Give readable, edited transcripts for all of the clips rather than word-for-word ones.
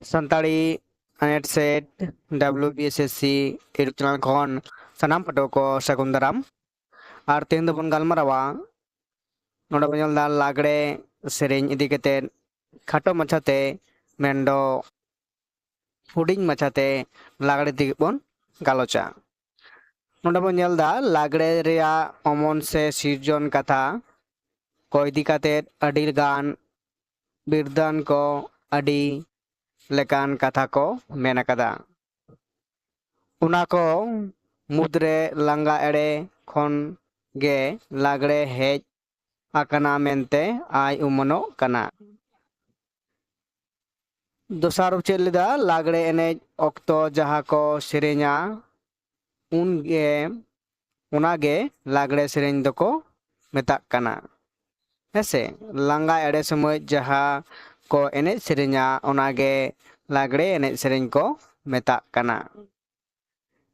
Santali net set WBSSC YouTube channel खन सानाम पटो को सगुन दाराम और तेन दो बन गालमारावा नोडे बन ᱧᱮᱞ दा लागड़े सेरेñ इदी कते खाटो मछाते मेंडो हुडिंग मछाते लागड़े दिग बन गालोचा नोडे बन ᱧᱮᱞ दा लागड़े रिया अमन से सिरजन कथा को इदी कते अडी गान बिरदान को अडी लेकान कथा को मेन कदा उना को मुद्रे लंगा एड़े खन गे लागड़े हेज आकना मेनते आय उमनो कना दोसार चेलिदा लागड़े एने ऑक्तो जहाँ को सेरेña उनगे उनागे लागड़े सेरेñ दको मेताक कना ऐसे लंगा एड़े समय जहाँ को एने सेरेña उनागे लागड़े एने सेरेñ को मेताक कना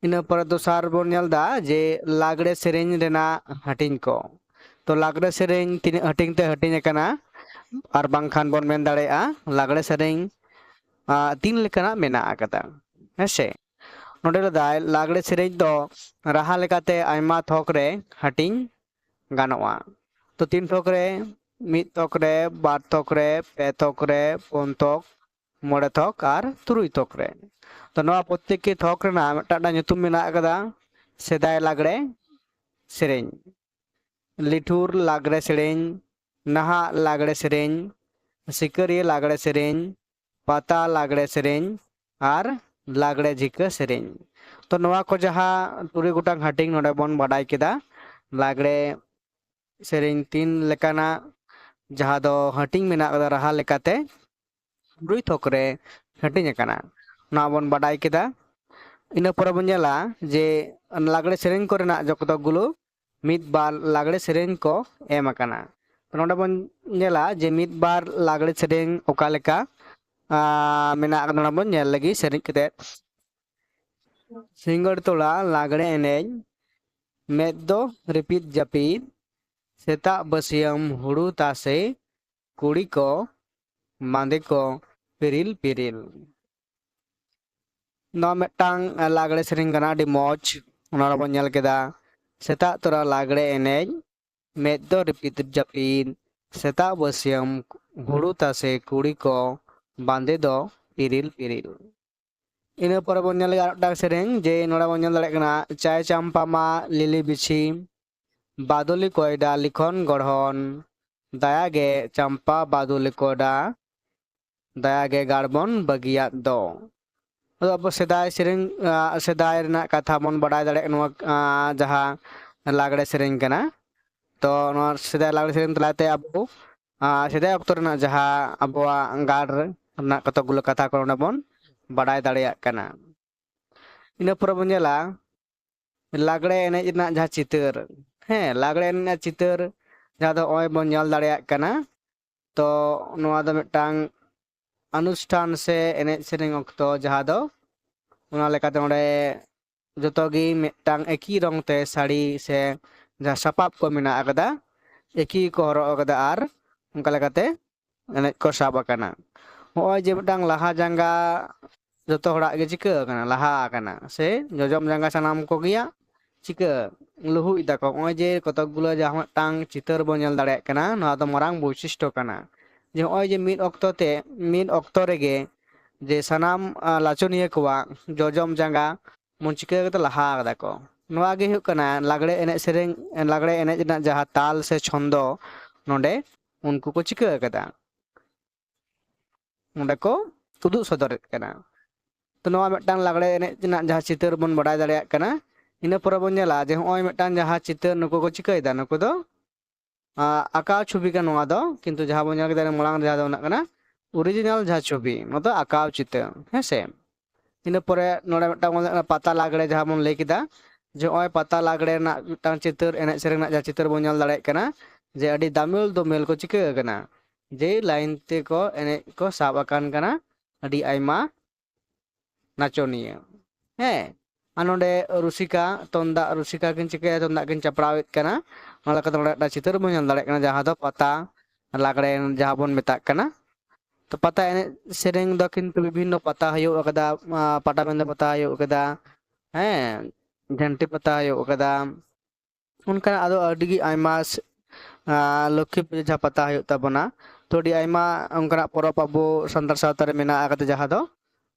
इन पर दोसार बोन ᱧᱮᱞदा जे लागड़े सेरेñ रेना हटिंग को तो लागड़े सेरेñ तीन हटिंग ते हटिंग कना और बांखान बोन मेन दाड़ेआ लागड़े सेरेñ तीन लेकना मेना आकदा हेसे नोडे दाय लागड़े सेरेñ दो राहा लेकाते आयमा थोक रे हटिंग गानोआ तो तीन थोक रे मिद थोक रे बार थोक रे पे थोक रे पुन थोक मोड़े थोक और तुरुई थोक रे तो नवा प्रत्येक के थोक रेना मिदटां nyutum मेना आकदा सेदाय लागड़े सेरेñ लिठुर लागड़े सेरेñ नहा लागड़े सेरेñ सिकरिया लागड़े सेरेñ पाता लागड़े सेरेñ और लागड़े झिका सेरेñ तो नवा को जहाँ तुरी गोटांग हटिंग नोडे बोन बाडाय केदा लागड़े सेरेñ तीन लेकाना जहाँ दो हटिंग मेना कदा रहा लेकाते दुई थोकरे हटिंग कना ना बोन बाडाय केदा इन पर बोन ñᱮᱞᱟ जे लागड़े सेरेñ कोरेना जकदो गुलो मिद बार लागड़े सेरेñ को एम कना तो नोडे बोन ñᱮᱞᱟ जे मिद बार लागड़े सेरेñ ओका लेका मेना कदा बोन ñᱮल लगी सेरेñ कते सिंगड़ तोला लागड़े एनेज मेद दो रिपीट जपीद सेता बसियम हुड़ू तासे कुड़ी को मांदे को पिरिल पिरिल नौ मेटांग लागड़े सेरेñ कना डी मौज उना बोन ñᱮल केदा सेता तोरा लागड़े एनेज मेद दो रिपीट जपीद सेता बसियम हुड़ू तासे कुड़ी को बांदे दो पिरिल पिरिल इन पर बोन ñᱮल डाक सेरेñ जे नोड़ा बोन ñᱮल दाड़े कना चाय चांपा मा लिली बिछी बादुली कोयडा लिखन गढ़न दयागे चंपा बादुली कोयडा दयागे गाड़बन बगिया दो अब सेदाय सेरेñ सेदाय रेना कथा बोन बाडाय दाड़े जहाँ लागड़े सेरेñ कना तो सेदाय लागड़े सेरेñ तलाते अब सेदाय अक्तो रेना जहाँ अबवा गाड़ रेना कतगुलो कथा को बोन बाडाय दाड़ेया कना इन पर बोन ñᱮᱞᱟ लागड़े एनेज रेना जहाँ चितर हाँ लागड़े एनेज चितर जहाँ दो ओय बोन ñᱮल दाड़ेया कना तो नोआ दो मिदटांग अनुष्ठान से एनेज सेरेñ अक्तो जहाँ दो उना लेकाते नोडे जोतोगी मिदटांग एकी रंग ते साड़ी से जहाँ सपाप को मेना आकदा एकी को हरग आकदा आर उनका लेकाते एनेज को साब आकना ओय जे मिदटांग लाहा जांगा जोतो हड़ाग गे चिका आकना लाहा आकना से जोजम जांगा सानाम को गिया चिका लुहु इदा को ओय जे कतगुलो जहाँ मिदटांग चितर बोन ñᱮल दाड़ेया कना नोआ दो मारांग बैशिष्ट्य कना जे ओय जे मिद ऑक्तो रेगे जे सानाम लाचोनिया कोवा जोजम जांगा मन चिका कते लाहा आकदा को नोआ गे हुयुग कना लागड़े एनेज सेरेñ लागड़े एनेज रेना जहाँ ताल से छंदो नोडे उनको को चिका आकदा नोडे को उदुग सदर कना तो नोआ मिदटांग लागड़े एनेज रेना जहाँ चितर बोन बाडाय दाड़ेया कना इन पर बोन ñᱮᱞᱟ जे ओय मिदटांग जहाँ चितर नुको को चिकायदा नुको दो आका छवि का नोआ दो किंतु जहाँ बोन ñᱮल केदा मांग जहाँ दो कना ओरिजिनल जहाँ छवि मतलब आकाव चित्र है से इन पर नोडे मिदटांग पाता लागड़े जहाँ बोन लay केदा जे ओय पाता लागड़े ना मिदटांग चितर एनेज सेरेñ ना जहाँ चितर बोन ñᱮल दाड़ेया कना जे अडी दामेल दोमेल को चिका कना जे लाइन ते को एनेज को साब आकान कना अडी आयमा नाचोनिया है नोडे रुसिका तोंदा रुसिका किन चिका तोंदा किन चपड़ावेद कना नोडे कते नोडे चितर बोन ñᱮल दाड़ेया कना जहाँ दो पाता लागड़े जहाँ बोन मेताक कना तो पता एने सेरेंग दो किंतु विभिन्न पता हुयुग अकदा पटाबंदे पता हुयुग अकदा हैं झंटी पता हुयुग अकदा उनका आदो अडिगी आयमा लक्ष्मी पूजा जहाँ पता हुयुग ताबोना तो अडी आयमा उनका परब अबो संतार सावता रे मेना अकदा जहाँ दो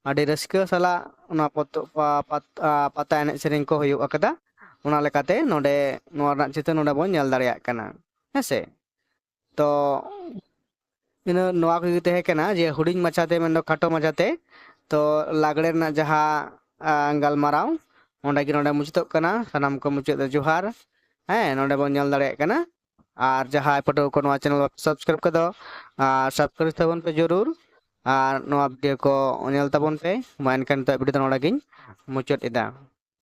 अडी रस्का साला उना पता एने सेरेंग को हुयुग अकदा उना लेकाते नोडे नोआ रना चित्र नोडे बोन नेल दाड़ेयाग काना हेसे तो इन नोआ को तहे कना जे हुडिंग मचाते मेन खाटो मचाते तो लागड़े रना जहाँ गालमाराव ओंडे गी नोडे मुचातोग कना सानाम को मुचाद जोहार हैं नोडे बोन नेल दाड़ेयाग कना और जहाँ पटो को नोआ चैनल सब्सक्राइब कर दो सब्सक्राइब ताबोन पे जरूर और नोआ वीडियो को नेल ताबोन पे मा एनखान तो वीडियो नोडे गिन मुचाद एदा।